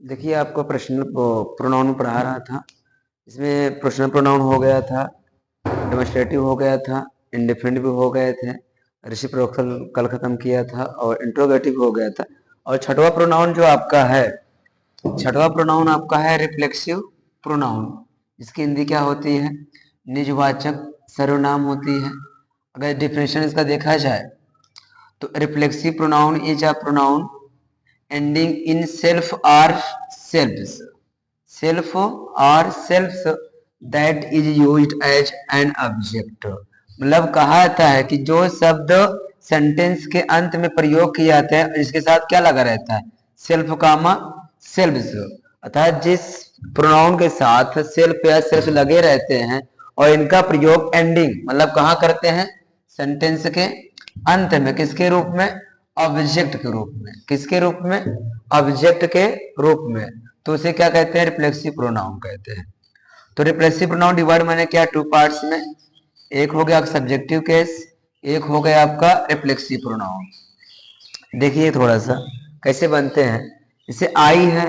देखिए आपको प्रश्न प्रोनाउन पढ़ा रहा था। इसमें पर्सनल प्रोनाउन हो गया था, डेमोस्ट्रेटिव हो गया था, इंडिफरेंट भी हो गए थे, रेसिप्रोकल कल खत्म किया था और इंट्रोगेटिव हो गया था। और छठवां प्रोनाउन जो आपका है, छठवां प्रोनाउन आपका है रिफ्लेक्सिव प्रोनाउन। इसकी हिंदी क्या होती है? निजवाचक सर्वनाम होती है। अगर डिफिनेशन इसका देखा जाए तो reflexive pronoun is a pronoun ending in self or selves, self or selves that is used as an object। मतलब कहा जाता है कि जो शब्द सेंटेंस के अंत में प्रयोग किए जाते हैं इसके साथ क्या लगा रहता है? सेल्फ कामा सेल्व्स। अर्थात जिस प्रोनाउन के साथ सेल्फ या सेल्फ लगे रहते हैं और इनका प्रयोग एंडिंग मतलब कहाँ करते हैं? सेंटेंस के अंत में। किसके रूप में? ऑब्जेक्ट के रूप में। किसके रूप में? ऑब्जेक्ट के रूप में। तो उसे क्या कहते हैं? रिफ्लेक्सिव प्रोनाउन कहते हैं। तो रिफ्लेक्सिव प्रोनाउन डिवाइड मैंने किया टू पार्ट्स में। एक हो गया सब्जेक्टिव केस, एक हो गया आपका रिफ्लेक्सिव प्रोनाउन। देखिए थोड़ा सा कैसे बनते हैं। जैसे आई है,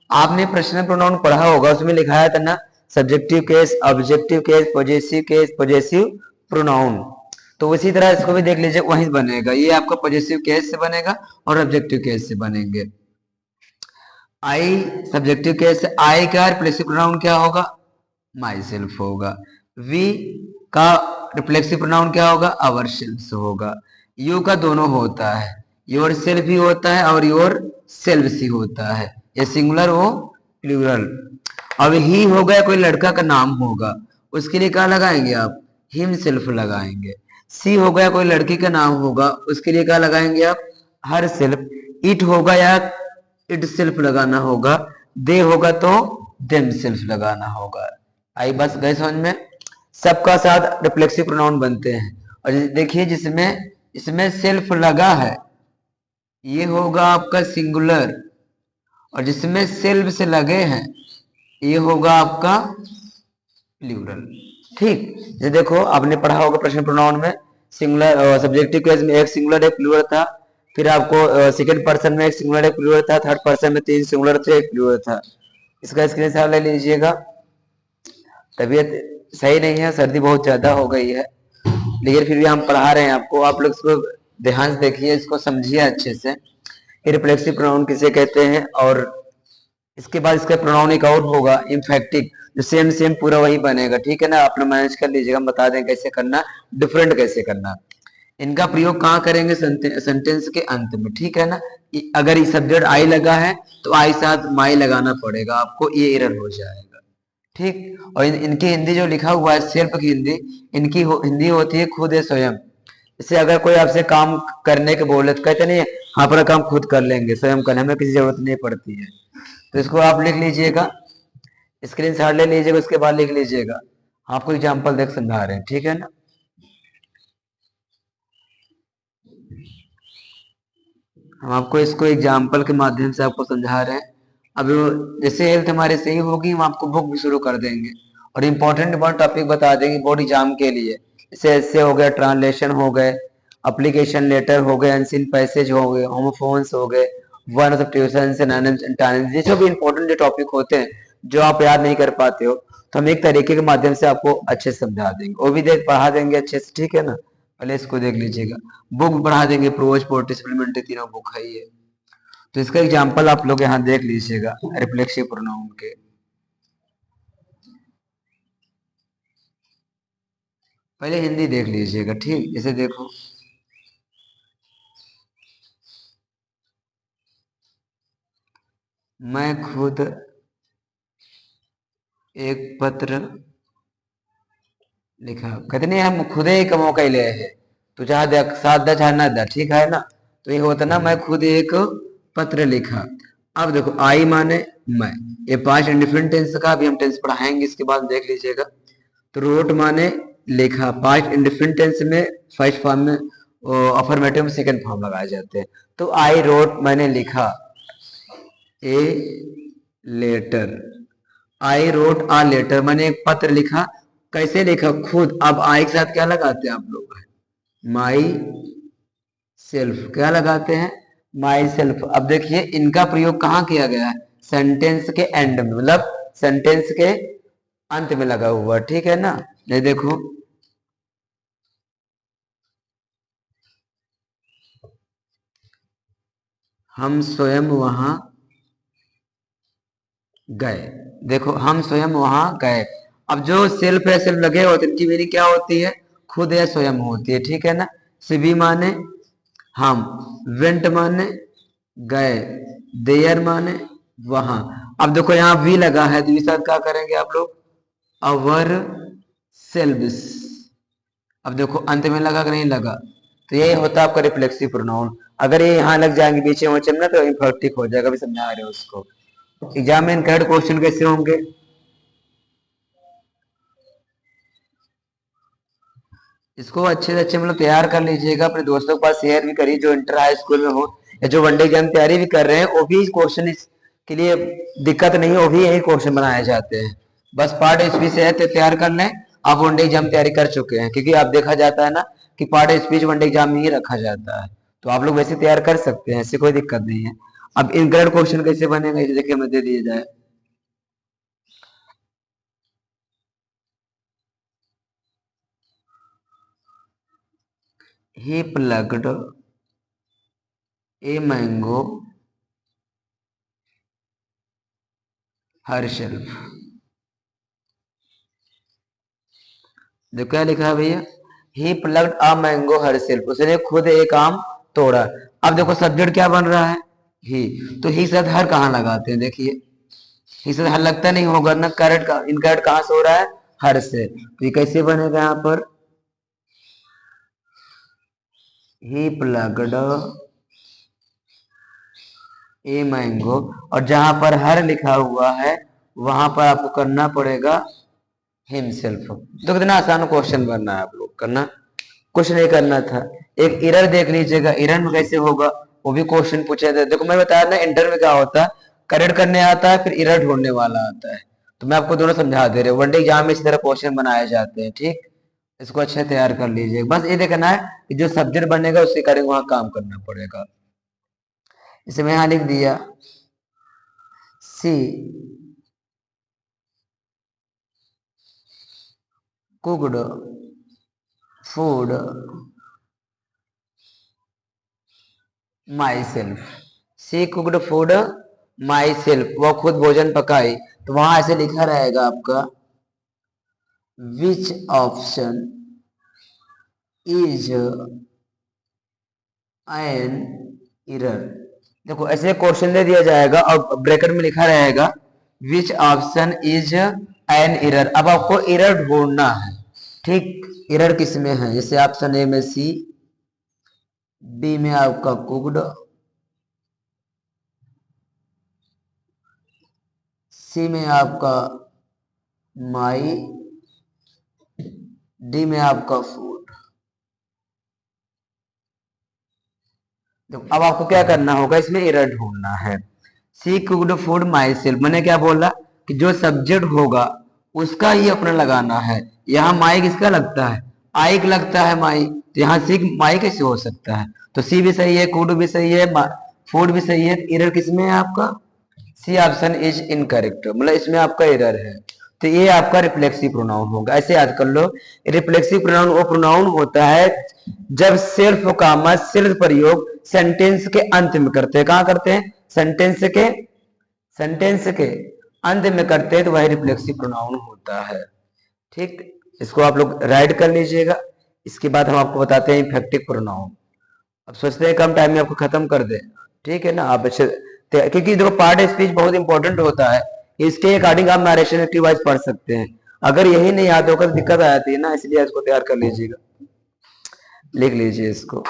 आपने पर्सनल प्रोनाउन पढ़ा होगा, उसमें लिखाया था ना subjective case, objective case, case, possessive pronoun. तो उसी तरह इसको भी देख लीजिए, वहीं बनेगा। ये आपका पॉजेसिव केस से बनेगा और ऑब्जेक्टिव केस से बनेंगे। आई सब्जेक्टिव केस से, आई का रिफ्लेक्सिव प्रोनाउन क्या होगा? माई सेल्फ होगा। वी का रिफ्लेक्सिव प्रोनाउन क्या होगा? आवर सेल्फ होगा। यू का दोनों होता है, योर सेल्फ भी होता है और योर सेल्फ ही होता है। ये सिंगुलर हो प्लूरल। अब ही हो गया, कोई लड़का का नाम होगा, उसके लिए क्या लगाएंगे आप? हिम सेल्फ लगाएंगे। सी हो गया, कोई लड़की का नाम होगा, उसके लिए क्या लगाएंगे आप? Her self. इट होगा या इट सेल्फ लगाना होगा। दे होगा तो देम सेल्फ लगाना होगा। आई बस गए समझ में? सबका साथ रिफ्लेक्सिव प्रोनाउन बनते हैं। और देखिए जिसमें इसमें सेल्फ लगा है ये होगा आपका सिंगुलर, और जिसमें सेल्फ से लगे हैं ये होगा आपका प्लूरल। ठीक, ये देखो आपने पढ़ा होगा प्रश्न प्रोनाउन में सिंगुलर सब्जेक्टिव केस में एक सिंगुलर एक प्लूरल था। फिर आपको सेकंड पर्सन में एक सिंगुलर एक प्लूरल था, थर्ड पर्सन में 3 सिंगुलर थे, एक प्लूरल था। इसका स्क्रीनशॉट ले लीजिएगा। तबीयत सही नहीं है, सर्दी बहुत ज्यादा हो गई है, लेकिन फिर भी हम पढ़ा रहे हैं आपको। आप लोग इसको ध्यान से देखिए, इसको समझिए अच्छे से। रिफ्लेक्सिव प्रोनाउन किसे कहते हैं? और इसके बाद इसका प्रोनाउन एक और होगा इम्फेक्टिक, जो सेम सेम पूरा वही बनेगा। ठीक है ना, आप लोग मैनेज कर लीजिएगा, हम बता दें कैसे करना, डिफरेंट कैसे करना। इनका प्रयोग कहाँ करेंगे? सेंटेंस के अंत में। ठीक है ना, अगर ये सब्जेक्ट आई लगा है तो आई साथ माई लगाना पड़ेगा आपको, ये एरर हो जाएगा। ठीक, और इनकी हिंदी जो लिखा हुआ है सेल्फ की हिंदी, इनकी हिंदी होती है खुद है स्वयं। जैसे अगर कोई आपसे काम करने के बोले तो कहते नहीं हाँ अपना काम खुद कर लेंगे, स्वयं करने हमें किसी जरूरत नहीं पड़ती है। तो इसको आप लिख लीजिएगा, स्क्रीन शॉट ले लीजिएगा, उसके बाद लिख लीजिएगा। आपको एग्जाम्पल देख समझा रहे हैं, ठीक है ना। हम आपको इसको एग्जाम्पल के माध्यम से आपको समझा रहे हैं। अब जैसे हेल्थ हमारे सही होगी हम आपको बुक भी शुरू कर देंगे और इम्पोर्टेंट टॉपिक बता देंगे बोर्ड एग्जाम के लिए। जैसे ऐसे हो गए, ट्रांसलेशन हो गए, अप्लीकेशन लेटर हो गए, अनसीन पैसेज हो गए, होमोफोन्स हो गए, वर्ड्स ऑफ ट्यूशन ये जो भी इम्पोर्टेंट जो टॉपिक होते हैं जो आप याद नहीं कर पाते हो, तो हम एक तरीके के माध्यम से आपको अच्छे से समझा देंगे, वो भी देख पढ़ा देंगे अच्छे से। ठीक है ना, पहले इसको देख लीजिएगा। बुक बढ़ा देंगे, प्रोज पोर्टी सप्लीमेंट्री तीनों बुक है ये। तो इसका एग्जांपल आप लोग यहाँ देख लीजिएगा रिफ्लेक्सिव प्रोनाउन के। पहले हिंदी देख लीजिएगा। ठीक, इसे देखो, मैं खुद एक पत्र लिखा। कहते नहीं हम खुद ही कमो के ले है, तो चाहे साथ दा चाहे ना दा, ठीक है ना। तो ये होता ना, मैं खुद एक पत्र लिखा। अब देखो आई माने मैं, ये 5 डिफरेंट टेंस का अभी हम टेंस पढ़ाएंगे, इसके बाद देख लीजिएगा। तो रोट माने लिखा, 5 डिफरेंट टेंस में फर्स्ट फॉर्म में अफर्मेटिव में सेकंड फॉर्म लगाए जाते हैं। तो आई रोट मैंने लिखा a letter, I wrote a letter मैंने एक पत्र लिखा। कैसे लिखा? खुद। अब आई के साथ क्या लगाते हैं आप लोग? My self. क्या लगाते हैं? My self. अब देखिए इनका प्रयोग कहाँ किया गया है? सेंटेंस के एंड में, मतलब सेंटेंस के अंत में लगा हुआ, ठीक है ना। ये देखो, हम स्वयं वहां गए। देखो, हम स्वयं वहां गए। अब जो सेल्फ है, सेल्फ लगे होते हैं, इनकी मीनिंग क्या होती है? खुद या स्वयं होती है, ठीक है ना। सिबी माने हम, वेंट माने गए, देयर माने वहां। अब देखो यहाँ वी लगा है, तो साथ क्या करेंगे आप लोग? अवर सेल्व्स। अब देखो अंत में लगा कि नहीं लगा, तो ये होता है आपका रिफ्लेक्सिव प्रोनाउन। अगर ये यहाँ लग जाएंगे बीच में ना, तो इम्पॉर्टिक हो जाएगा, भी समझा रहे हो उसको। एग्जाम में इनकरेक्ट क्वेश्चन कैसे होंगे? इसको अच्छे से अच्छे मतलब तैयार कर लीजिएगा, अपने दोस्तों के पास शेयर भी करिए जो इंटर हाई स्कूल में हो, या जो वनडे एग्जाम तैयारी भी कर रहे हैं, वो भी क्वेश्चन के लिए दिक्कत नहीं है, वो भी यही क्वेश्चन बनाए जाते हैं। बस पार्ट स्पीच है तो तैयार कर लें, आप वनडे एग्जाम तैयारी कर चुके हैं, क्योंकि आप देखा जाता है ना कि पार्ट स्पीच वनडे एग्जाम में ही रखा जाता है, तो आप लोग वैसे तैयार कर सकते हैं, ऐसी कोई दिक्कत नहीं है। अब इनकरेक्ट क्वेश्चन कैसे बनेगा, ये देखिए मैं दे दिया जाए। ही प्लग्ड ए मैंगो हरसेल्फ। देखो क्या लिखा है भैया, ही प्लग्ड अ मैंगो हरसेल्फ, उसने खुद एक आम तोड़ा। अब देखो सब्जेक्ट क्या बन रहा है? ही। तो ही से हर कहाँ लगाते हैं? देखिए, ही से हर लगता नहीं होगा ना, करेक्ट का इनकरेक्ट कहाँ से हो रहा है? हर से। तो ये कैसे बनेगा यहाँ पर? ही प्लग्ड ए मैंगो, और जहां पर हर लिखा हुआ है वहां पर आपको करना पड़ेगा हिमसेल्फ। तो कितना आसान क्वेश्चन बनना है, आप लोग करना, कुछ नहीं करना था। एक एरर देख लीजिएगा, एरर में कैसे होगा, वो भी क्वेश्चन पूछे थे। देखो मैं बताया ना, इंटर में क्या होता है, करेक्ट करने आता है, फिर एरर ढूंढने वाला आता है। तो मैं आपको दोनों समझा दे रहा हूँ, वनडे एग्जाम में इस तरह क्वेश्चन बनाए जाते हैं, ठीक। इसको अच्छे तैयार कर लीजिए, बस ये देखना है कि जो सब्जेक्ट बनेगा उसके अकॉर्डिंग वहां काम करना पड़ेगा। इसे मैं यहाँ लिख दिया, she cooked food myself. She cooked food myself, वह खुद भोजन पकाई। तो वहां ऐसे लिखा रहेगा आपका, which option is an error. देखो ऐसे क्वेश्चन दे दिया जाएगा और ब्रैकेट में लिखा रहेगा which option is an error. अब आपको एरर ढूंढना है, ठीक। एरर किस में है? जैसे ऑप्शन ए में सी, बी में आपका कुकड, सी में आपका माई, डी में आपका फूड। तो अब आपको क्या करना होगा, इसमें एरर ढूंढना है। सी कुकड फूड माई सेल्फ, मैंने क्या बोला कि जो सब्जेक्ट होगा उसका ही अपना लगाना है। यहाँ माई किसका लगता है? आई का लगता है माई, तो यहाँ सी माई कैसे हो सकता है? तो सी भी सही है, कुड भी सही है, फूड भी सही है, एरर किसमें है आपका? सी ऑप्शन इज इनकरेक्ट, मतलब इसमें आपका एरर है। तो ये आपका रिफ्लेक्सिव प्रोनाउन होगा, ऐसे याद कर लो। रिफ्लेक्सिव प्रोनाउन वो प्रोनाउन होता है जब सेल्फ का मत सिर्फ प्रयोग सेंटेंस के अंत में करते हैं। कहाँ करते हैं? सेंटेंस के अंत में करते हैं, तो वह रिफ्लेक्सिव प्रोनाउन होता है, ठीक। इसको आप लोग राइट कर लीजिएगा। इसके बाद हम आपको बताते हैं इफेक्टिव प्रोनाउन। अब सोचते हैं कम टाइम में आपको खत्म कर दे, ठीक है ना। आप अच्छे, क्योंकि देखो पार्ट स्पीच बहुत इंपॉर्टेंट होता है, इसके अकॉर्डिंग आप नरेशन की वाइज पढ़ सकते हैं। अगर यही नहीं याद होगा तो दिक्कत आ जाती है ना, इसलिए इसको तैयार कर लीजिएगा, लिख लीजिए इसको।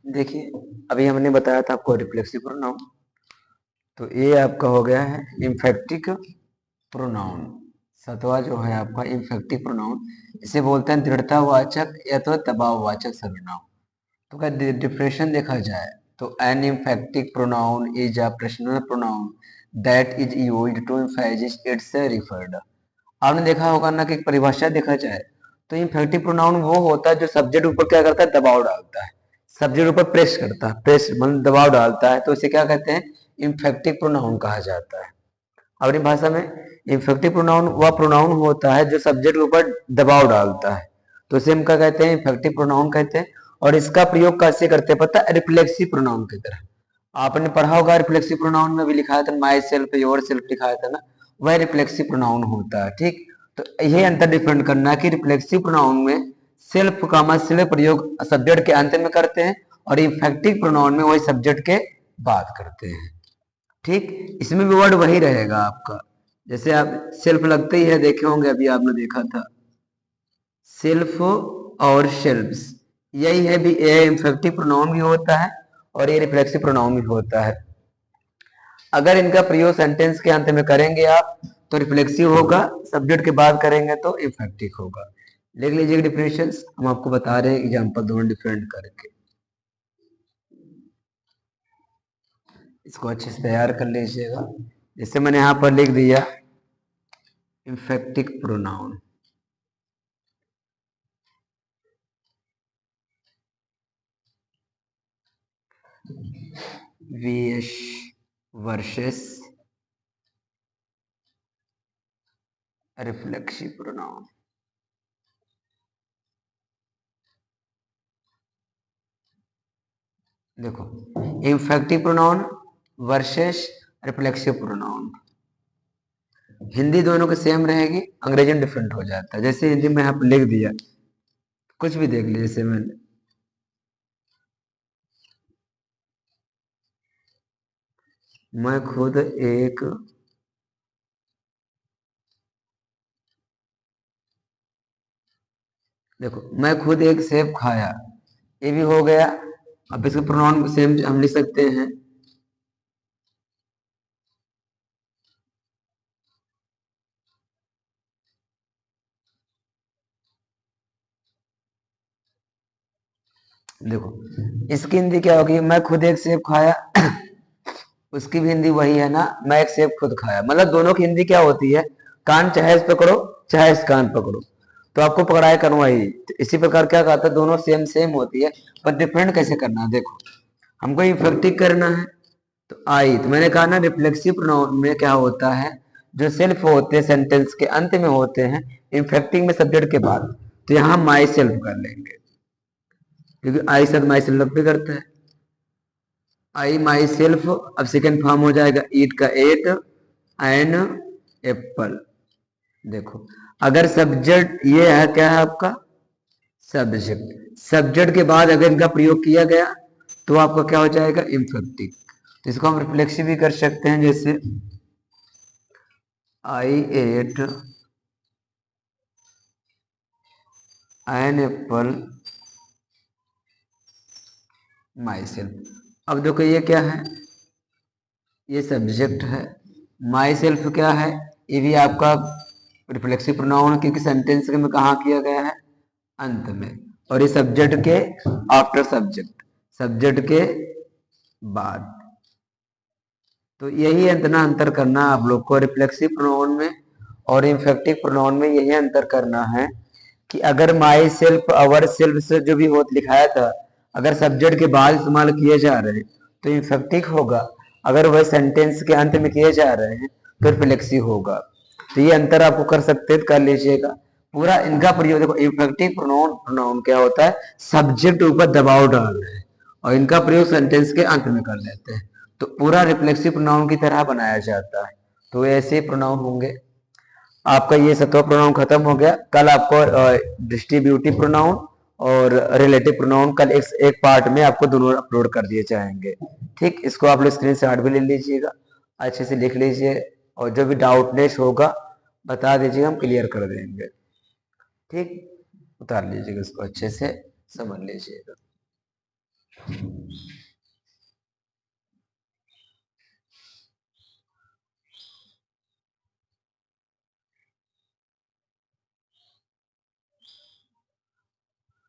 देखिए, अभी हमने बताया था आपको रिफ्लेक्सिव प्रोनाउन, तो ये आपका हो गया है इम्फेक्टिक प्रोनाउन। सतवा जो है आपका इम्फेक्टिव प्रोनाउन, इसे बोलते हैं दृढ़तावाचक या तो दबाववाचक सर्वनाम। तो क्या डिफिनेशन देखा जाए तो an emphatic pronoun is a personal pronoun that is used to emphasize its referred. आपने देखा होगा ना कि परिभाषा देखा जाए तो इम्फेक्टिव प्रोनाउन वो होता है जो सब्जेक्ट ऊपर क्या करता है, दबाव डालता है, सब्जेक्ट ऊपर प्रेस करता है, प्रेस मतलब दबाव डालता है, तो इसे क्या कहते हैं, इम्फेक्टिव प्रोनाउन कहा जाता है। अपनी भाषा में इम्फेक्टिव प्रोनाउन वह प्रोनाउन होता है जो सब्जेक्ट के ऊपर दबाव डालता है, तो इसे हम क्या कहते हैं, इम्फेक्टिव प्रोनाउन कहते हैं। और इसका प्रयोग कैसे करते हैं पता है, रिफ्लेक्सिव प्रोनाउन की तरह। आपने पढ़ा होगा रिफ्लेक्सिव प्रोनाउन में भी लिखा था माई सेल्फ योर सेल्फ लिखा था ना, वह रिफ्लेक्सिव प्रोनाउन होता है। ठीक, तो यही अंतर डिफरेंट करना है कि रिफ्लेक्सिव प्रोनाउन में सेल्फ का मसल प्रयोग सब्जेक्ट के अंत में करते हैं और इम्फेक्टिव प्रोनाउन में वही सब्जेक्ट के बाद करते हैं। ठीक, इसमें भी वर्ड वही रहेगा आपका, जैसे आप सेल्फ लगते ही है, देखे होंगे अभी आपने देखा था सेल्फ और शेल्फ्स, यही है भी, ये इम्फेक्टिव प्रोनाउन भी होता है और ये रिफ्लेक्सिव प्रोनाउन भी होता है। अगर इनका प्रयोग सेंटेंस के अंत में करेंगे आप तो रिफ्लेक्सिव होगा, सब्जेक्ट के बाद करेंगे तो इम्फेक्टिव होगा। लिख लीजिए डिफिनेशंस, हम आपको बता रहे हैं एग्जांपल दोनों डिफरेंट करके। इसको अच्छे से तैयार कर लीजिएगा, जैसे मैंने यहां पर लिख दिया emphatic pronoun, VS versus reflexive pronoun. देखो, emphatic pronoun versus reflexive pronoun, Hindi दोनों के सेम रहेगी, अंग्रेजी में डिफरेंट हो जाता है। जैसे हिंदी में यहाँ पर लिख दिया, कुछ भी देख लीजिए, जैसे मैंने मैं खुद एक देखो, मैं खुद एक सेब खाया, ये भी हो गया। अब इसके प्रोनाउन सेम हम लिख सकते हैं, देखो इसकी हिंदी क्या होगी, मैं खुद एक सेब खाया उसकी भी हिंदी वही है ना, मैं एक सेब खुद खाया। मतलब दोनों की हिंदी क्या होती है, कान चाहे इस पकड़ो चाहे इस कान पकड़ो, तो आपको पकड़ाए करवाई। तो इसी प्रकार क्या कहता है, दोनों सेम सेम होती है, पर डिफरेंट कैसे करना है। देखो, हमको इफेक्टिव करना है तो आई, तो मैंने कहा ना रिफ्लेक्सिव प्रोनाउन में क्या होता है, जो सेल्फ होते हैं सेंटेंस के अंत में होते हैं, इन्फेक्टिंग में सब्जेक्ट के बाद, तो यहाँ माई सेल्फ कर लेंगे, क्योंकि आई साथ माई सेल्फ भी करता है। आई माई सेल्फ, अब सेकेंड फॉर्म हो जाएगा ईट का एट, एन एप्पल। देखो, अगर सब्जेक्ट ये है, क्या है आपका सब्जेक्ट, सब्जेक्ट के बाद अगर इनका प्रयोग किया गया तो आपका क्या हो जाएगा, इन्फेक्टिव। तो इसको हम रिफ्लेक्सिव भी कर सकते हैं, जैसे I ate an apple myself. अब देखो ये क्या है, ये सब्जेक्ट है, माई सेल्फ क्या है, ये भी आपका रिफ्लेक्सिव प्रोनाउन है, क्योंकि सेंटेंस में कहा किया गया है, अंत में। और ये सब्जेक्ट के आफ्टर सब्जेक्ट, सब्जेक्ट के बाद। तो यही इतना अंतर करना आप लोग को रिफ्लेक्सिव प्रोनाउन में और इन्फेक्टिव प्रोनाउन में, यही अंतर करना है कि अगर माई सेल्फ अवर सेल्फ से जो भी हो लिखाया था, अगर सब्जेक्ट के बाद इस्तेमाल किए जा रहे हैं तो इन्फेक्टिव होगा, अगर वह सेंटेंस के अंत में किए जा रहे हैं तो रिफ्लेक्सिव होगा। तो ये अंतर आपको कर सकते हैं, कर लीजिएगा। पूरा इनका प्रयोग देखो, इन्फेक्टिव प्रोनाउन प्रोनाउन क्या होता है, सब्जेक्ट ऊपर दबाव डाल रहे हैं, और इनका प्रयोग सेंटेंस के अंत में कर लेते हैं, तो पूरा रिफ्लेक्सिव प्रोनाउन की तरह बनाया जाता है। तो ऐसे प्रोनाउन होंगे। आपका ये सत्वा प्रोनाउन खत्म हो गया। कल आपको डिस्ट्रीब्यूटिव प्रोनाउन और रिलेटिव प्रोनाउन कल एक पार्ट में आपको दोनों अपलोड कर दिए जाएंगे। ठीक, इसको आप लोग स्क्रीन शॉट भी ले लीजिएगा, अच्छे से लिख लीजिए, और जो भी डाउटनेस होगा बता दीजिएगा, हम क्लियर कर देंगे। ठीक, उतार लीजिएगा इसको, अच्छे से समझ लीजिएगा।